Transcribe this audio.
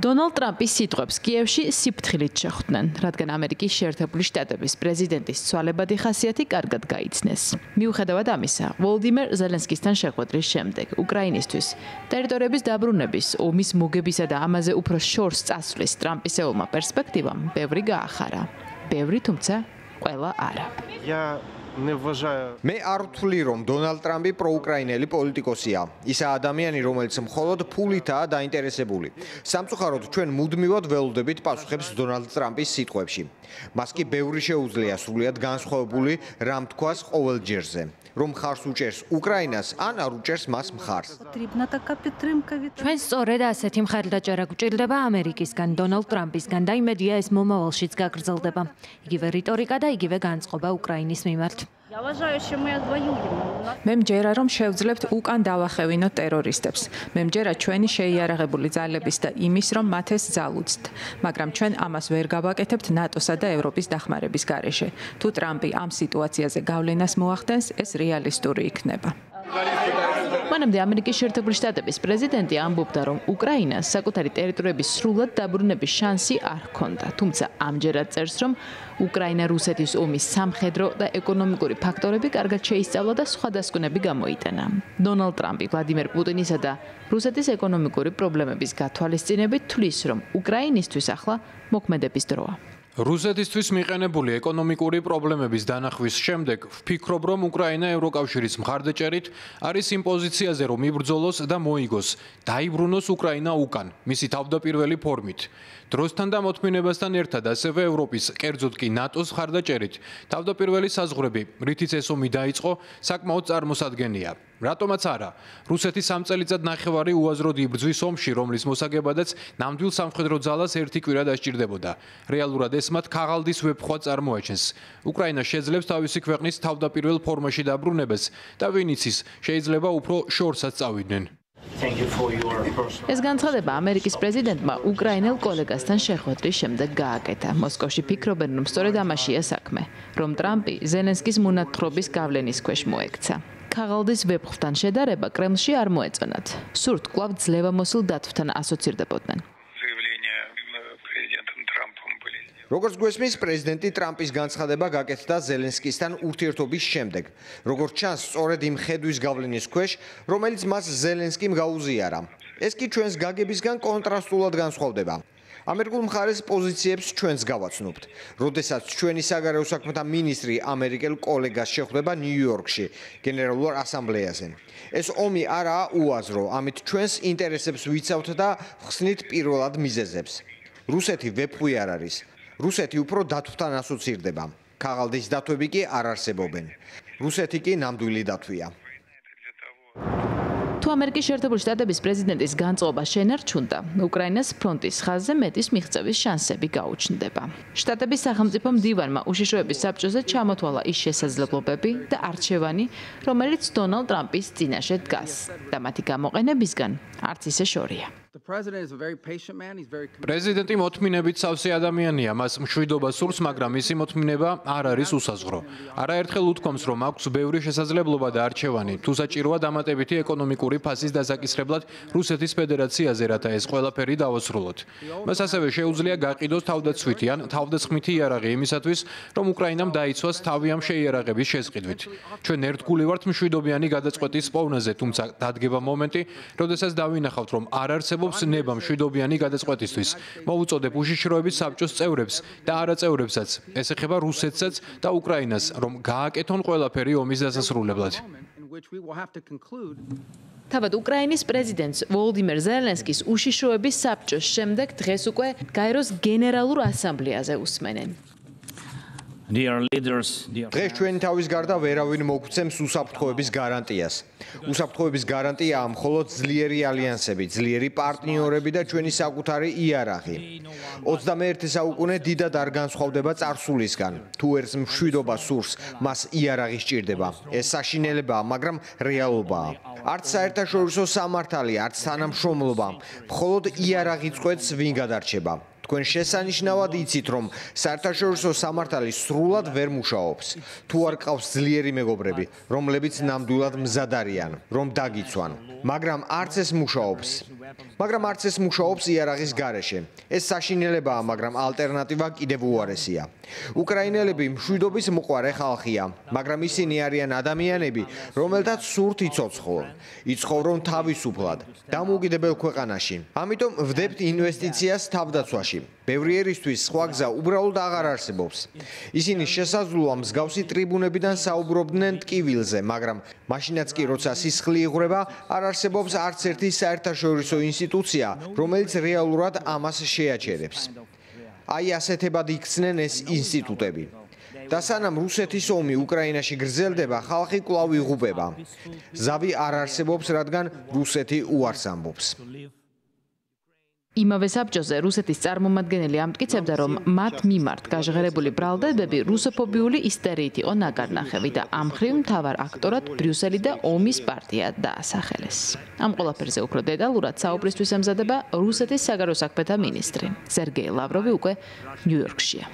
დონალდ ტრამპის სიტყვებს კიევში სიფრთხილით შეხვდნენ, რადგან ამერიკის შეერთებული შტატების პრეზიდენტის ცვალებადი ხასიათი კარგად გაიცნეს. მიუხედავად ამისა, ვოლოდიმირ ზელენსკისთან შეხვედრის შემდეგ უკრაინისთვის ტერიტორიების დაბრუნების, ომის მოგებისა და ამაზე უფრო შორს წასვლის ტრამპისეულმა პერსპექტივამ ბევრი გაახარა. ბევრი, თუმცა ყველა არა. მე არ ვთვლი, რომ დონალდ ტრამპი პროუკრაინელი პოლიტიკოსია. ისაა ადამიანი, რომელიც მხოლოდ ფულითაა დაინტერესებული. სამწუხაროდ, ჩვენ მუდმივად ველოდებით პასუხებს დონალდ ტრამპის სიტყვებში. მას კი ბევრი შეუძლია სრულიად განსხვავებული რამ თქვას ყოველ ჯერზე. რომ ხარს უჭერს უკრაინას, ან არ უჭერს მას მხარს. ჩვენ სწორედ ასეთი მხარდაჭერა გვჭირდება ამერიკისგან, დონალდ ტრამპისგან და იმედია ეს მომავალშიც გაგრძელდება. იგივე რიტორიკა და იგივე განწყობა უკრაინის მიმართ. მე მჯერა, რომ შევძლებთ უკან დავახევინოთ ტერორისტებს. მე მჯერა ჩვენი შეიარაღებული ძალების და იმის, რომ მათ ეს ძალუძთ. მაგრამ ჩვენ ამას ვერ გავაკეთებთ ნატოსა და ევროპის დახმარების გარეშე. თუ ტრამპი ამ სიტუაციაზე გავლენას მოახდენს, ეს რეალისტური იქნება. მანამდე ამერიკის შეერთებული შტატების პრეზიდენტი ამბობდა, რომ უკრაინას საკუთარი ტერიტორიების სრულად დაბრუნების შანსი არ ჰქონდა. თუმცა ამჯერად წერს, რომ უკრაინა რუსეთის ომის სამხედრო და ეკონომიკური ფაქტორები კარგად შეისწავლა და სხვა დასკვნები გამოიტანა. დონალდ ტრამპი ვლადიმერ პუტინისა და რუსეთის ეკონომიკური პრობლემების გათვალისწინებით თვლის, რომ უკრაინისთვის ახლა მოქმედების დროა. რუსეთისთვის მიყენებული ეკონომიკური პრობლემების დანახვის შემდეგ ვფიქრობ, რომ უკრაინა ევროკავშირის მხარდაჭერით არის იმ პოზიციაზე, რომ იბრძოლოს და მოიგოს, დაიბრუნოს უკრაინა უკან, მისი თავდაპირველი ფორმით. დროსთან და მოთმინებასთან ერთად ასევე ევროპის, კერძოდ კი ნატოს მხარდაჭერით, თავდაპირველი საზღვრები, რითიც ეს ომი დაიწყო, საკმაოდ წარმოსადგენია. რატომაც არა, რუსეთი 3 წელიწად ნახევარი უაზროდ იბრძვის ომში, რომლის მოსაგებადაც ნამდვილ სამხედრო ძალას ერთი კვირა დასჭირდებოდა. რეალურად ეს მათ ქაღალდის ვეფხვა წარმოაჩენს. უკრაინა შეძლებს თავისი ქვეყნის თავდაპირველ ფორმაში დაბრუნებას და ვინ იცის, შეიძლება უფრო შორსაც წავიდნენ. ეს განცხადება ამერიკის პრეზიდენტმა უკრაინელ კოლეგასთან შეხვედრის შემდეგ გააკეთა. მოსკოვში ფიქრობენ, რომ სწორედ ამაშია საქმე, რომ ტრამპი ზელენსკის მონათხრობის გავლენის ქვეშ მოექცა. ქაღალდის ვეფხვთან შედარება კრემლში არ მოეწონათ. სურთ კვლავ ძლევამოსილ დათვთან ასოცირდებოდნენ. როგორც გვესმის, პრეზიდენტი ტრამპის განცხადება გაკეთდა ზელენსკისთან ურთიერთობის შემდეგ. როგორც ჩანს, სწორედ იმ ხედვის გავლენის ქვეშ, რომელიც მას ზელენსკიმ გაუზიარა. ეს კი ჩვენს გაგებისგან კონტრასტულად განსხვავდება. ამერიკულ მხარეს პოზიციებს ჩვენს გავაცნობთ. როდესაც ჩვენი საგარეო საქმეთა მინისტრი ამერიკელ კოლეგას შეხვდება ნიუ-იორკში, გენერალურ ასამბლეაზე. ეს ომი არაა უაზრო, ამით ჩვენს ინტერესებს ვიცავთ და ხსნით პირველად მიზეზებს. რუსეთი ვეფხვი არ არის. რუსეთი უფრო დათვთან ასოცირდება. ქაღალდის დათვები კი არ არსებობენ. რუსეთი კი ნამდვილი დათვია. თუ ამერიკის შეერთებული შტატების პრეზიდენტის განწყობა შენარჩუნდა, უკრაინას ფრონტის ხაზზე მეტის მიღწევის შანსები გაუჩნდება. შტატების სახელმწიფო მდივანმა უშიშროების საბჭოზე ჩამოთვალა ის შესაძლებლობები და არჩევანი, რომელიც დონალდ ტრამპის წინაშე დგას და მათი გამოყენებისგან არც ისე შორია. პრეზიდენტი მოთმინებით სავსე ადამიანია, მას მშვიდობა სურს, მაგრამ მისი მოთმინება არ არის უსაზღვრო. არაერთხელ უთქვამს, რომ აქვს ბევრი შესაძლებლობა და არჩევანი, თუ საჭიროა დამატებითი ეკონომიკური ფასის დასაკისრებლად რუსეთის ფედერაციაზე, რათა ეს ყველაფერი დავასრულოთ. მას ასევე შეუძლია გაყიდოს თავდაცვითი ან თავდასხმითი იარაღი იმისათვის, რომ უკრაინამ დაიცვას თავი ამ შეიარაღების შესყიდვით. ჩვენ ერთგული ვართ მშვიდობიანი გადაწყვეტის პოვნაზე, თუმცა დადგება მომენტი, როდესაც დავინახავთ, რომ არ არსებობს ნება მშვიდობიანი გადაწყვეტისთვის. მოვუწოდებ უშიშროების საბჭოს წევრებს და არაწევრებსაც, ეს ეხება რუსეთსაც და უკრაინას, რომ გააკეთონ ყველაფერი ომის დასასრულებლად. თავად უკრაინის პრეზიდენტს ვოლოდიმირ ზელენსკის უშიშროების საბჭოს შემდეგ დღეს უკვე გაეროს გენერალურ ასამბლეაზე უსმენენ. დღეს ჩვენი თავის გარდა ვერავინ მოგვცემს უსაფრთხოების გარანტიას. უსაფრთხოების გარანტიაა მხოლოდ ძლიერი ალიანსები, ძლიერი პარტნიორები და ჩვენი საკუთარი იარაღი. 21 საუკუნე დიდად არ განსხვავდება წარსულისგან. თუ ერთს მშვიდობა სურს, მას იარაღი სჭირდება. ეს საშინელებაა, მაგრამ რეალობაა. არც საერთაშორისო სამართალი, არც თანამშრომლობა. მხოლოდ იარაღი წყვეტს, ვინ გადარჩება. თქვენ შესანიშნავად იცით, რომ საერთაშორისო სამართალი სრულად ვერ მუშაობს. თუ არ ყავს ძლიერი მეგობრები, რომლებიც ნამდვილად მზად არიან, რომ დაგიცვან, მაგრამ არც ეს მუშაობს იარაღის გარეშე. ეს საშინელებაა, მაგრამ ალტერნატივა კიდევ უარესია. უკრაინელები მშვიდობის მოყვარე ხალხია, მაგრამ ისინი არიან ადამიანები, რომელთაც სურთ იცოცხლონ. იცხოვრონ თავისუფლად, დამოუკიდებელ ქვეყანაში. ამიტომ ვდებთ ინვესტიციას თავდაცვაში. ბევრი ერისთვის სხვა გზა უბრალოდ აღარ არსებობს. ისინი შესაძლოა მსგავსი ტრიბუნებიდან საუბრობდნენ ტკივილზე, მაგრამ მაშინაც კი როცა სისხლი იღვრება, არ არსებობს არც ერთი საერთაშორისო ინსტიტუცია, რომელიც რეალურად ამას შეაჩერებს. აი ასეთებად იქცნენ ეს ინსტიტუტები. და სანამ რუსეთის ომი უკრაინაში გრძელდება, ხალხი კვლავ იღუპება. ზავი არ არსებობს, რადგან რუსეთი უარს ამბობს. იმავე საბჭოზე რუსეთის წარმომადგენელი ამტკიცებდა, რომ მათ მიმართ გაჟღერებული ბრალდებები რუსოფობიული ისტერიით იყო ნაკარნახევი და ამ მხრივ მთავარ აქტორად ბრიუსელი და ომის პარტია დაასახელეს. ამ ყველაფერზე უფრო დეტალურად საუბრისთვის ემზადება რუსეთის საგარეო საქმეთა მინისტრი სერგეი ლავროვი უკვე ნიუ-იორკშია.